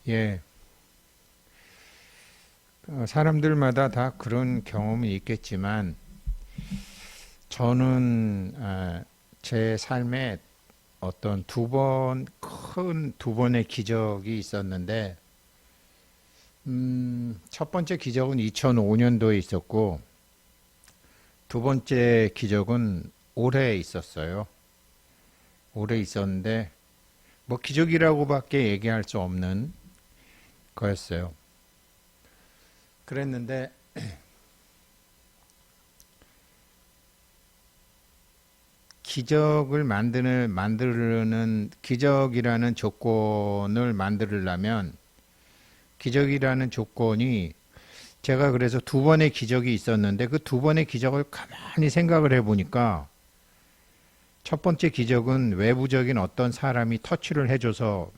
예, 사람들마다 다 그런 경험이 있겠지만, 저는 제 삶에 어떤 큰 두 번의 기적이 있었는데, 첫 번째 기적은 2005년도에 있었고, 두 번째 기적은 올해 있었어요. 올해 있었는데, 뭐 기적이라고밖에 얘기할 수 없는 거였어요. 그랬는데, 만드는 기적이라는 조건을 만들려면, 기적이라는 조건이, 제가 그래서 두 번의 기적이 있었는데 그 두 번의 기적을 가만히 생각을 해보니까, 첫 번째 기적은 외부적인 어떤 사람이 터치를 해줘서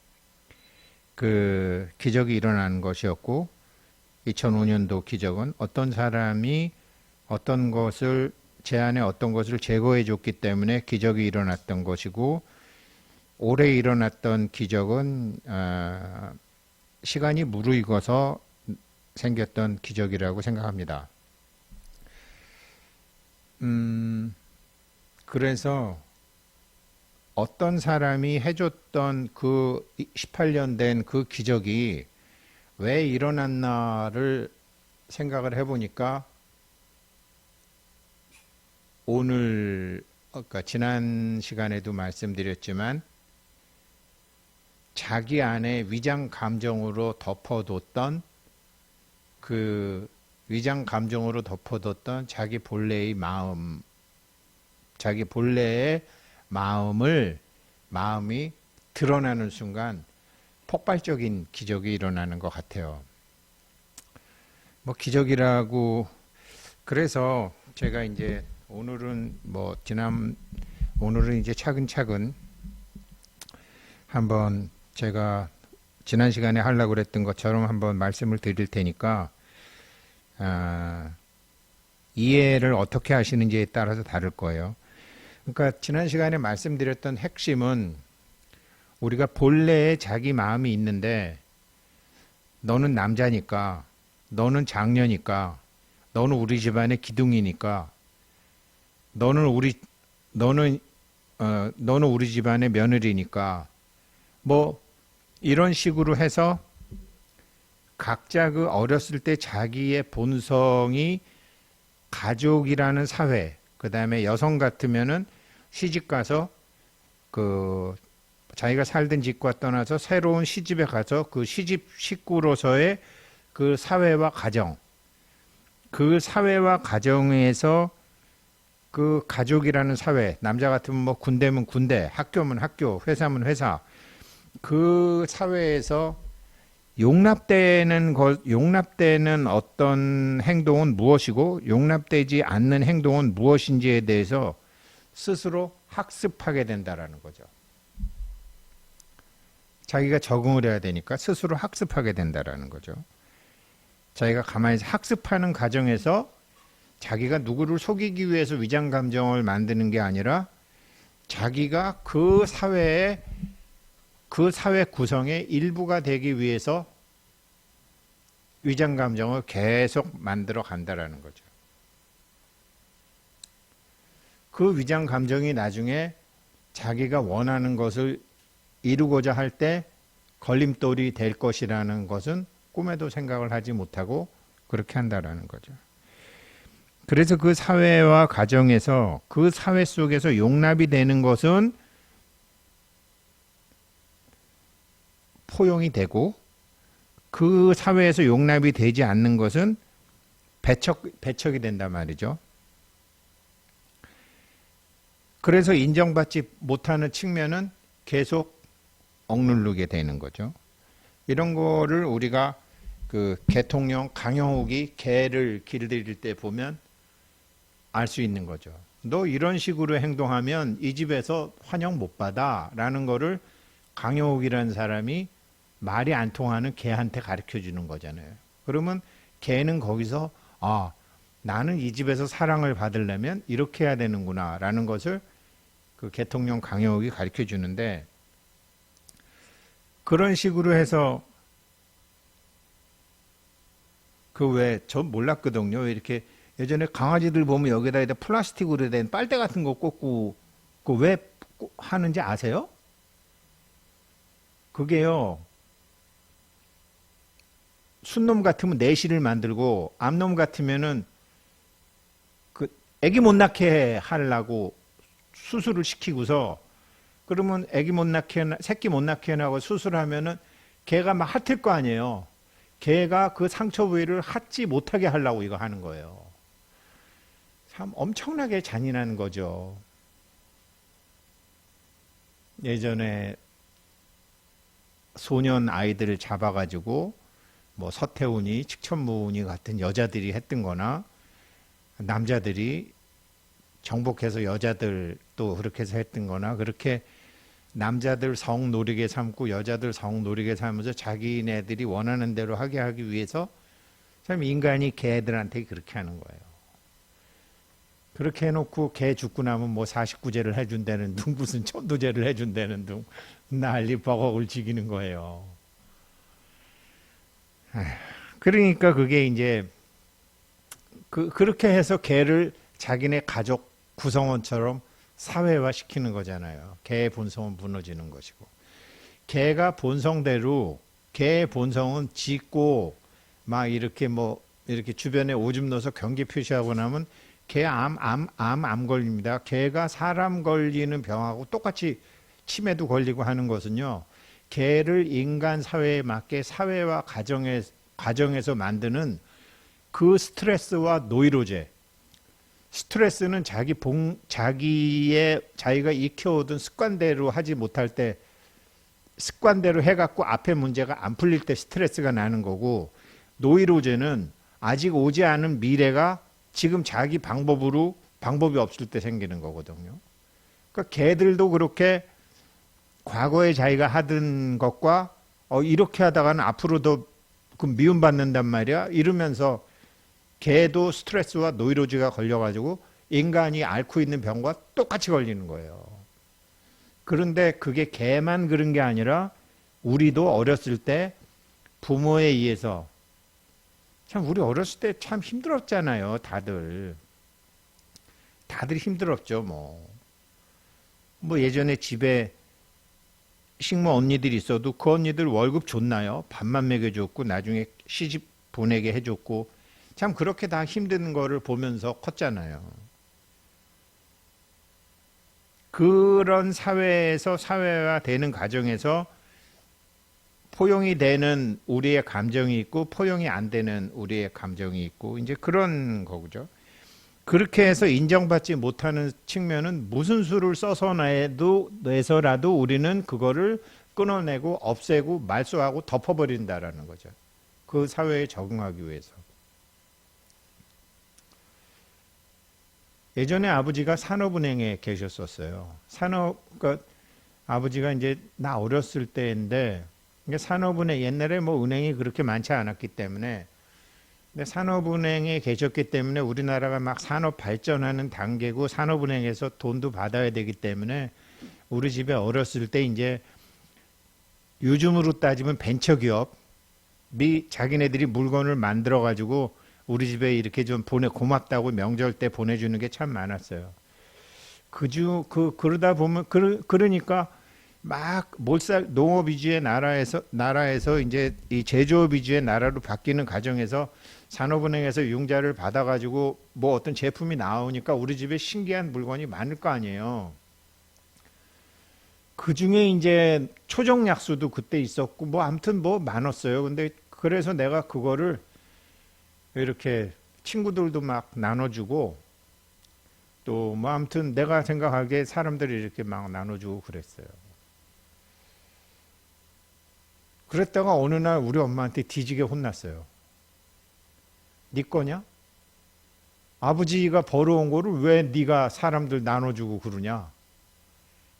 그 기적이 일어나는 것이었고, 2005년도 기적은 어떤 사람이 어떤 것을, 제 안에 어떤 것을 제거해 줬기 때문에 기적이 일어났던 것이고, 올해 일어났던 기적은 시간이 무르익어서 생겼던 기적이라고 생각합니다. 그래서 어떤 사람이 해줬던 그 18년 된 그 기적이 왜 일어났나를 생각을 해보니까, 오늘, 그러니까 지난 시간에도 말씀드렸지만, 자기 안에 위장 감정으로 덮어뒀던 그 위장 감정으로 덮어뒀던 자기 본래의 마음이 드러나는 순간 폭발적인 기적이 일어나는 것 같아요. 뭐 기적이라고, 그래서 제가 이제 오늘은 이제 차근차근 한번, 제가 지난 시간에 하려고 그랬던 것처럼 한번 말씀을 드릴 테니까, 이해를 어떻게 하시는지에 따라서 다를 거예요. 그러니까 지난 시간에 말씀드렸던 핵심은, 우리가 본래에 자기 마음이 있는데, 너는 남자니까, 너는 장녀니까, 너는 우리 집안의 기둥이니까, 너는 너는 우리 집안의 며느리니까, 뭐 이런 식으로 해서 각자 그 어렸을 때 자기의 본성이, 가족이라는 사회, 그 다음에 여성 같으면은 시집 가서 그 자기가 살던 집과 떠나서 새로운 시집에 가서 그 시집 식구로서의 그 사회와 가정, 그 사회와 가정에서 그 가족이라는 사회, 남자 같으면 뭐 군대면 군대, 학교면 학교, 회사면 회사, 그 사회에서 용납되는 어떤 행동은 무엇이고 용납되지 않는 행동은 무엇인지에 대해서 스스로 학습하게 된다라는 거죠. 자기가 적응을 해야 되니까 스스로 학습하게 된다라는 거죠. 자기가 가만히 학습하는 과정에서 자기가 누구를 속이기 위해서 위장 감정을 만드는 게 아니라, 자기가 그 사회 구성의 일부가 되기 위해서 위장 감정을 계속 만들어 간다라는 거죠. 그 위장 감정이 나중에 자기가 원하는 것을 이루고자 할 때 걸림돌이 될 것이라는 것은 꿈에도 생각을 하지 못하고 그렇게 한다라는 거죠. 그래서 그 사회와 가정에서, 그 사회 속에서 용납이 되는 것은 포용이 되고, 그 사회에서 용납이 되지 않는 것은 배척이 된단 말이죠. 그래서 인정받지 못하는 측면은 계속 억누르게 되는 거죠. 이런 거를 우리가 그 개통령 강영욱이 개를 길들일 때 보면 알 수 있는 거죠. 너 이런 식으로 행동하면 이 집에서 환영 못 받아 라는 거를 강영욱이라는 사람이 말이 안 통하는 개한테 가르쳐 주는 거잖아요. 그러면 개는 거기서, 나는 이 집에서 사랑을 받으려면 이렇게 해야 되는구나 라는 것을 그 개통령 강영욱이 가르쳐 주는데, 그런 식으로 해서 그 왜 저 몰랐거든요. 왜 이렇게 예전에 강아지들 보면 여기다 플라스틱으로 된 빨대 같은 거 꽂고 그 왜 하는지 아세요? 그게요. 순놈 같으면 내시를 만들고 암놈 같으면은 그 아기 못 낳게 하려고 수술을 시키고서 그러면 아기 못 낳게 새끼 못 낳게 하고 수술하면은 걔가 막 핥을 거 아니에요. 걔가 그 상처 부위를 핥지 못하게 하려고 이거 하는 거예요. 참 엄청나게 잔인한 거죠. 예전에 소년 아이들을 잡아가지고 뭐 서태훈이 칙천무늬 같은 여자들이 했던 거나 남자들이 정복해서 여자들 또 그렇게 해서 했던 거나 그렇게 남자들 성 노리게 삼고 여자들 성 노리게 삼으면서 자기네들이 원하는 대로 하게 하기 위해서 참 인간이 개들한테 그렇게 하는 거예요. 그렇게 해놓고 개 죽고 나면 뭐 49제를 해준다는 둥 무슨 천도제를 해준다는 둥 난리 버거울 지기는 거예요. 그러니까 그게 이제 그렇게 해서 개를 자기네 가족 구성원처럼 사회화 시키는 거잖아요. 개의 본성은 무너지는 것이고. 개가 본성대로 개의 본성은 짖고 막 이렇게 뭐 이렇게 주변에 오줌 넣어서 경계 표시하고 나면 개 암 걸립니다. 개가 사람 걸리는 병하고 똑같이 치매도 걸리고 하는 것은요. 개를 인간 사회에 맞게 사회와 가정에서 만드는 그 스트레스와 노이로제. 스트레스는 자기가 익혀오던 습관대로 하지 못할 때 습관대로 해갖고 앞에 문제가 안 풀릴 때 스트레스가 나는 거고, 노이로제는 아직 오지 않은 미래가 지금 자기 방법이 없을 때 생기는 거거든요. 그러니까 개들도 그렇게 과거에 자기가 하던 것과 이렇게 하다가는 앞으로도 그 미움받는단 말이야. 이러면서 개도 스트레스와 노이로제가 걸려가지고 인간이 앓고 있는 병과 똑같이 걸리는 거예요. 그런데 그게 개만 그런 게 아니라 우리도 어렸을 때 부모에 의해서 참 우리 어렸을 때 참 힘들었잖아요. 다들 힘들었죠. 뭐 예전에 집에 식모 언니들이 있어도 그 언니들 월급 줬나요? 밥만 먹여줬고 나중에 시집 보내게 해줬고 참 그렇게 다 힘든 거를 보면서 컸잖아요. 그런 사회에서 사회화되는 과정에서 포용이 되는 우리의 감정이 있고 포용이 안 되는 우리의 감정이 있고 이제 그런 거죠. 그렇게 해서 인정받지 못하는 측면은 무슨 수를 내서라도 우리는 그거를 끊어내고 없애고 말소하고 덮어버린다라는 거죠. 그 사회에 적응하기 위해서. 예전에 아버지가 산업은행에 계셨었어요. 그러니까 아버지가 이제 나 어렸을 때인데 산업은행 옛날에 뭐 은행이 그렇게 많지 않았기 때문에 근데 산업은행에 계셨기 때문에 우리나라가 막 산업 발전하는 단계고 산업은행에서 돈도 받아야 되기 때문에 우리 집에 어렸을 때 이제 요즘으로 따지면 벤처기업이 자기네들이 물건을 만들어 가지고 우리 집에 이렇게 좀 고맙다고 명절 때 보내주는 게 참 많았어요. 그러다 보면 그러니까 막 농업 위주의 나라에서 이제 이 제조업 위주의 나라로 바뀌는 과정에서 산업은행에서 융자를 받아가지고 뭐 어떤 제품이 나오니까 우리 집에 신기한 물건이 많을 거 아니에요. 그 중에 이제 초정약수도 그때 있었고 뭐 아무튼 뭐 많았어요. 근데 그래서 내가 그거를 이렇게 친구들도 막 나눠주고 또 뭐 아무튼 내가 생각하기에 사람들이 이렇게 막 나눠주고 그랬어요. 그랬다가 어느 날 우리 엄마한테 뒤지게 혼났어요. 네 거냐? 아버지가 벌어온 거를 왜 네가 사람들 나눠주고 그러냐?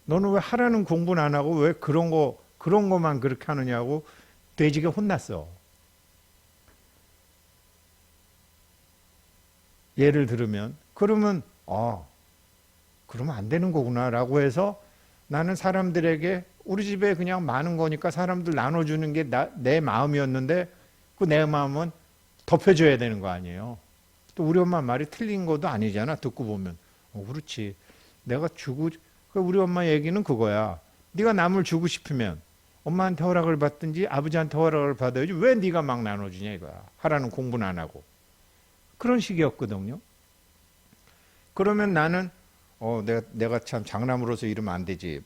너는 왜 하라는 공부는 안 하고 왜 그런 거만 그렇게 하느냐고 돼지게 혼났어. 예를 들으면 그러면 그러면 안 되는 거구나라고 해서 나는 사람들에게 우리 집에 그냥 많은 거니까 사람들 나눠주는 게 내 마음이었는데 그 내 마음은 덮여줘야 되는 거 아니에요. 또 우리 엄마 말이 틀린 것도 아니잖아. 듣고 보면 그렇지. 내가 주고 우리 엄마 얘기는 그거야. 네가 남을 주고 싶으면 엄마한테 허락을 받든지 아버지한테 허락을 받아야지 왜 네가 막 나눠주냐 이거야. 하라는 공부는 안 하고. 그런 식이었거든요. 그러면 나는 내가 참 장남으로서 이러면 안 되지.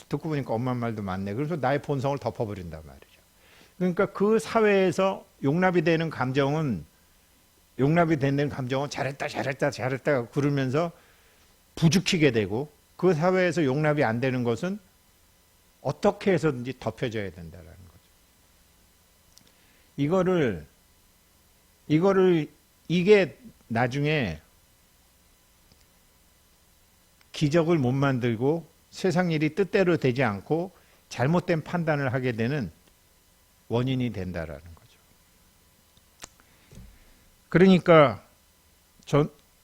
듣고 보니까 엄마 말도 맞네. 그래서 나의 본성을 덮어버린단 말이죠. 그러니까 그 사회에서 용납이 되는 감정은 잘했다 그러면서 부추기게 되고, 그 사회에서 용납이 안 되는 것은 어떻게 해서든지 덮여져야 된다는 거죠. 이게 나중에 기적을 못 만들고 세상 일이 뜻대로 되지 않고 잘못된 판단을 하게 되는 원인이 된다라는 거죠. 그러니까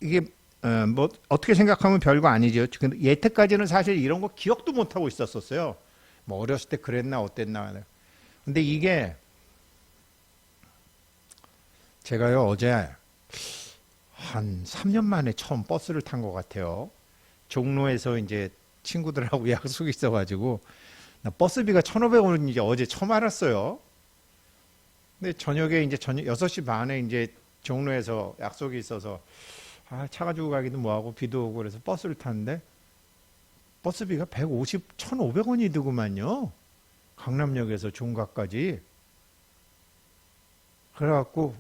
이게 뭐 어떻게 생각하면 별거 아니죠. 근데 여태까지는 사실 이런 거 기억도 못 하고 있었어요. 뭐 어렸을 때 그랬나 어땠나. 근데 이게 제가요 어제 한 3년 만에 처음 버스를 탄 것 같아요. 종로에서 이제 친구들하고 약속이 있어가지고 나 버스비가 1,500원인지 어제 처음 알았어요. 근데 저녁에 이제 6시 반에 이제 종로에서 약속이 있어서 차 가지고 가기도 뭐하고 비도 오고 그래서 버스를 탔는데 버스비가 1,500원이 들구만요. 강남역에서 종각까지. 그래갖고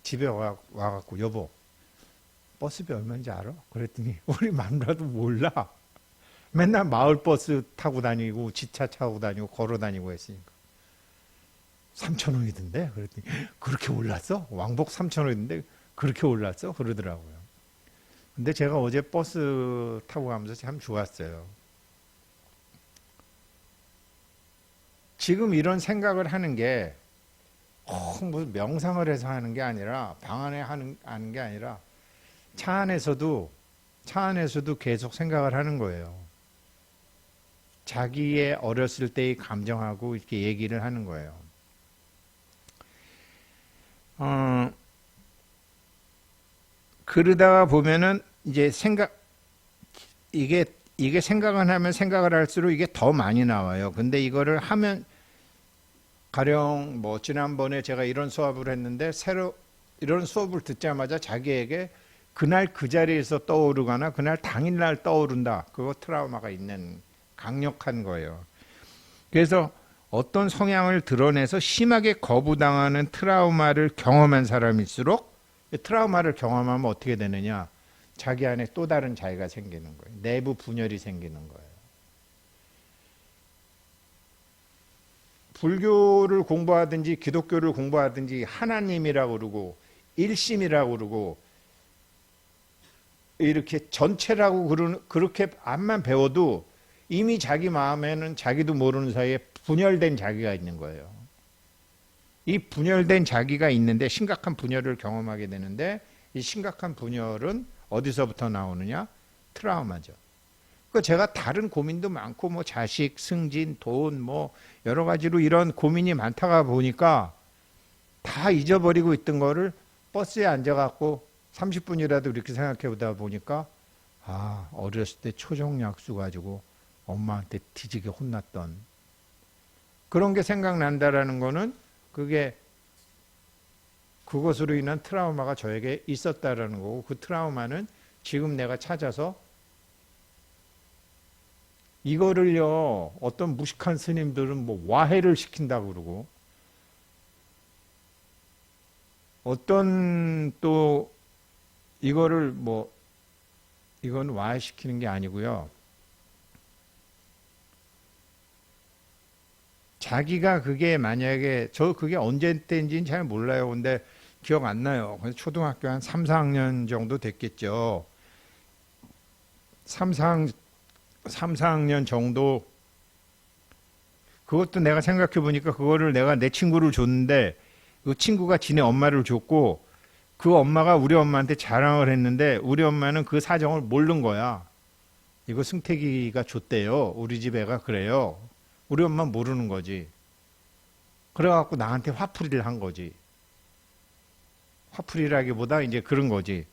집에 와갖고 여보 버스비 얼마인지 알아? 그랬더니 우리 마누라도 몰라. 맨날 마을버스 타고 다니고 지차 타고 다니고 걸어 다니고 했으니까 3,000원이던데. 그랬더니 그렇게 올랐어? 왕복 3,000원인데 그렇게 올랐어? 그러더라고요. 근데 제가 어제 버스 타고 가면서 참 좋았어요. 지금 이런 생각을 하는 게 무슨 명상을 해서 하는 게 아니라 방 안에 하는 게 아니라 차 안에서도 계속 생각을 하는 거예요. 자기의 어렸을 때의 감정하고 이렇게 얘기를 하는 거예요. 그러다가 보면은 이제 이게 생각을 하면 생각을 할수록 이게 더 많이 나와요. 근데 이거를 하면 가령 뭐 지난번에 제가 이런 수업을 했는데 이런 수업을 듣자마자 자기에게 그날 그 자리에서 떠오르거나 그날 당일날 떠오른다. 그거 트라우마가 있는 강력한 거예요. 그래서 어떤 성향을 드러내서 심하게 거부당하는 트라우마를 경험한 사람일수록 트라우마를 경험하면 어떻게 되느냐? 자기 안에 또 다른 자기가 생기는 거예요. 내부 분열이 생기는 거예요. 불교를 공부하든지 기독교를 공부하든지 하나님이라고 그러고 일심이라고 그러고 이렇게 전체라고 그렇게 앞만 배워도 이미 자기 마음에는 자기도 모르는 사이에 분열된 자기가 있는 거예요. 이 분열된 자기가 있는데 심각한 분열을 경험하게 되는데 이 심각한 분열은 어디서부터 나오느냐? 트라우마죠. 그 제가 다른 고민도 많고 뭐 자식, 승진, 돈 뭐 여러 가지로 이런 고민이 많다가 보니까 다 잊어버리고 있던 거를 버스에 앉아갖고 30분이라도 이렇게 생각해 보다 보니까 어렸을 때 초정약수 가지고 엄마한테 뒤지게 혼났던 그런 게 생각난다라는 거는 그것으로 인한 트라우마가 저에게 있었다라는 거고, 그 트라우마는 지금 내가 찾아서 이거를요 어떤 무식한 스님들은 뭐 와해를 시킨다고 그러고, 어떤 또 이거를 이건 와해시키는 게 아니고요. 자기가 그게 만약에 그게 언제 때인지는 잘 몰라요. 근데 기억 안 나요. 초등학교 한 3, 4학년 정도 됐겠죠. 3, 4학년 정도. 그것도 내가 생각해 보니까 그거를 내가 내 친구를 줬는데 그 친구가 지네 엄마를 줬고 그 엄마가 우리 엄마한테 자랑을 했는데 우리 엄마는 그 사정을 모르는 거야. 이거 승택이가 줬대요. 우리 집 애가 그래요. 우리 엄마 모르는 거지. 그래갖고 나한테 화풀이를 한 거지. 화풀이라기보다 이제 그런 거지.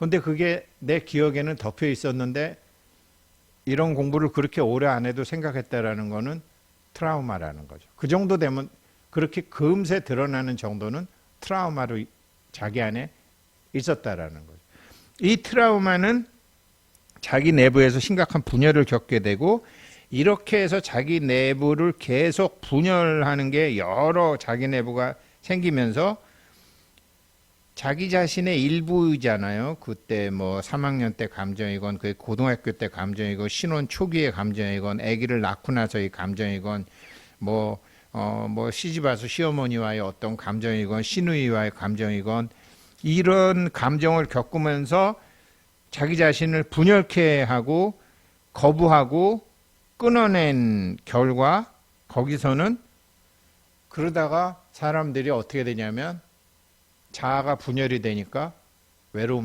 근데 그게 내 기억에는 덮여 있었는데 이런 공부를 그렇게 오래 안 해도 생각했다라는 거는 트라우마라는 거죠. 그 정도 되면 그렇게 금세 드러나는 정도는 트라우마로 자기 안에 있었다라는 거죠. 이 트라우마는 자기 내부에서 심각한 분열을 겪게 되고 이렇게 해서 자기 내부를 계속 분열하는 게 여러 자기 내부가 생기면서 자기 자신의 일부이잖아요. 그때 뭐 3학년 때 감정이건 그 고등학교 때 감정이건 신혼 초기의 감정이건 아기를 낳고 나서의 감정이건 뭐 시집 와서 시어머니와의 어떤 감정이건 시누이와의 감정이건 이런 감정을 겪으면서 자기 자신을 분열케 하고 거부하고 끊어낸 결과 거기서는 그러다가 사람들이 어떻게 되냐면 자아가 분열이 되니까 외로움을